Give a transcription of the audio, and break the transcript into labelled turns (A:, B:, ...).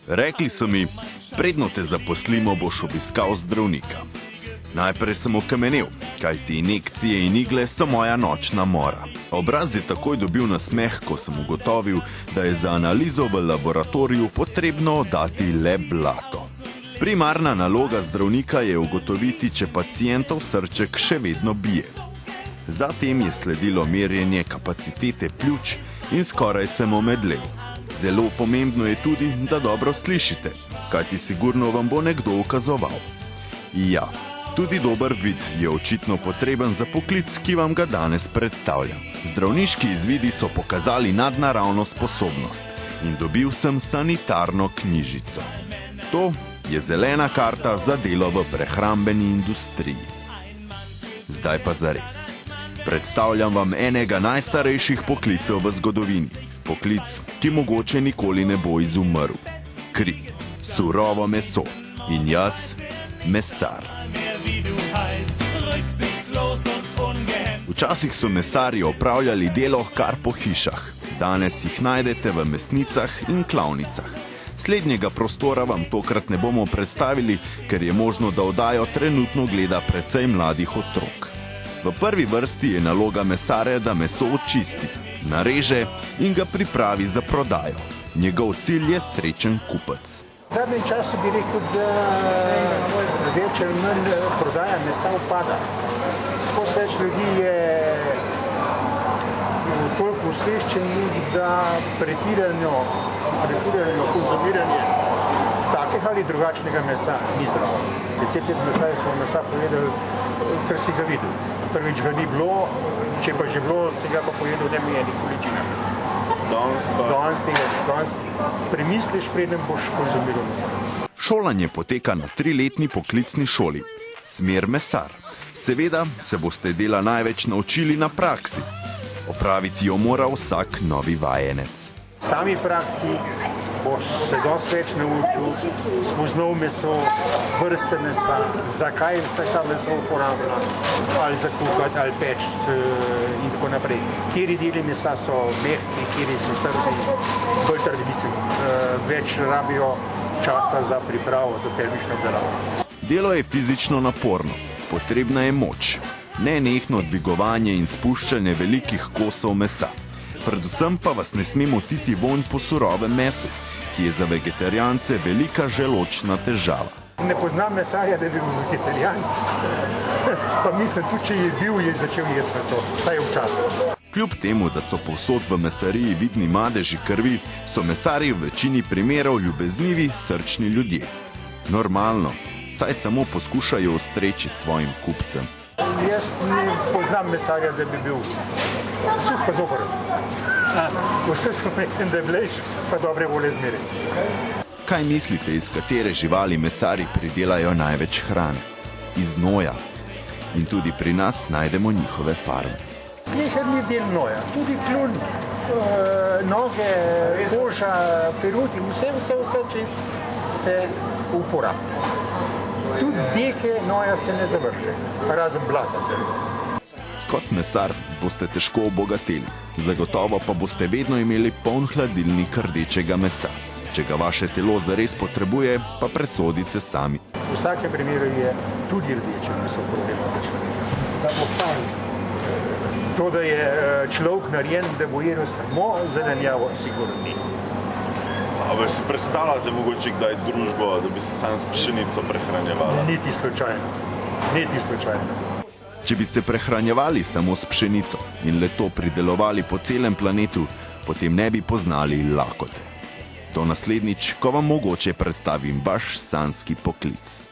A: Rekli so mi, predno te zaposlimo, boš obiskal zdravnika. Najprej sem okamenel, kajti injekcije in igle so moja nočna mora. Obraz je takoj dobil nasmeh, ko sem ugotovil, da je za analizo v laboratoriju potrebno oddati le blato. Primarna naloga zdravnika je ugotoviti, če pacientov srček še vedno bije. Zatem je sledilo merjenje kapacitete pljuč in skoraj sem omedlel. Zelo pomembno je tudi, da dobro slišite, kajti sigurno vam bo nekdo ukazoval. Ja, tudi dober vid je očitno potreben za poklic, ki vam ga danes predstavljam. Zdravniški izvidi so pokazali nadnaravno sposobnost in dobil sem sanitarno knjižico. To je zelena karta za delo v prehrambeni industriji. Zdaj pa zares. Predstavljam vam enega najstarejših poklicev v zgodovini. Poklic, ki mogoče nikoli ne bo izumrl. Kri, surovo meso in jaz, mesar. Včasih so mesarji opravljali delo kar po hišah. Danes jih najdete v mesnicah in klavnicah. Slednjega prostora vam tokrat ne bomo predstavili, ker je možno, da oddajo trenutno gleda precej mladih otrok. V prvi vrsti je naloga mesarja, da meso očisti, nareže in ga pripravi za prodajo. Njegov cilj je srečen kupec.
B: V zadnjem času bi rekel, da več ali manj prodaja mesa upada. Skozi več ljudi je toliko osveščenih, da pretirano konzumiranje takega ali drugačnega mesa ni zdravo. 10 let nazaj smo mesa povedali, kar si ga videl. Prvič ga ni bilo, če pa že bilo, si ga pa pojedel v nemejenih količinah. Danes premisliš, preden boš konzumiral mesa.
A: Šolanje poteka na 3-letni poklicni šoli. Smer mesar. Seveda se boste dela največ naučili na praksi. Opraviti jo mora vsak novi vajenec.
B: V sami praksi boš se dosti več naučil, spoznal meso, vrste mesa, zakaj se ta meso uporablja, ali za kuhati, ali peči in tako naprej. Kateri deli mesa so mehki, kateri so trdi, bolj trdi, mislim, več rabijo časa za pripravo, za termično obdelavo.
A: Delo je fizično naporno, potrebna je moč, nenehno dvigovanje in spuščanje velikih kosov mesa. Predvsem pa vas ne sme motiti vonj po surovem mesu, ki je za vegetarijance velika želočna težava.
B: Ne poznam mesarja, da bi bil vegetarijanc. Pa mislim, tudi če je bil, je začel jesti meso, vsaj včasih.
A: Kljub temu, da so povsod v mesariji vidni madeži krvi, so mesarji v večini primerov ljubeznivi, srčni ljudje. Normalno, saj samo poskušajo ustreči svojim kupcem.
B: Jaz ne poznam mesarja, da bi bil suh pa zoporen. Vse so rekli, da je blejš, pa dobre volje zmeri.
A: Kaj mislite, iz katere živali mesarji pridelajo največ hrane? Iz noja. In tudi pri nas najdemo njihove farme.
B: Sleherni del noja, tudi kljun, noge, koža, peruti, vse čist se uporablja. Tudi deke noja se ne zavrže, razen blata se.
A: Kot mesar boste težko obogateli, zagotovo pa boste vedno imeli poln hladilnik rdečega mesa. Če ga vaše telo zares potrebuje, pa presodite sami.
B: V vsakem primeru je tudi rdeče meso problem. To, da je človek narejen, da bo jedel samo zelenjavo, sigurno ni.
C: A veš si predstavljate mogoče kdaj družbo, da bi se sam s pšenico prehranjevala?
B: Niti slučajno.
A: Če bi se prehranjevali samo s pšenico in le to pridelovali po celem planetu, potem ne bi poznali lakote. Do naslednjič, ko vam mogoče predstavim vaš sanjski poklic.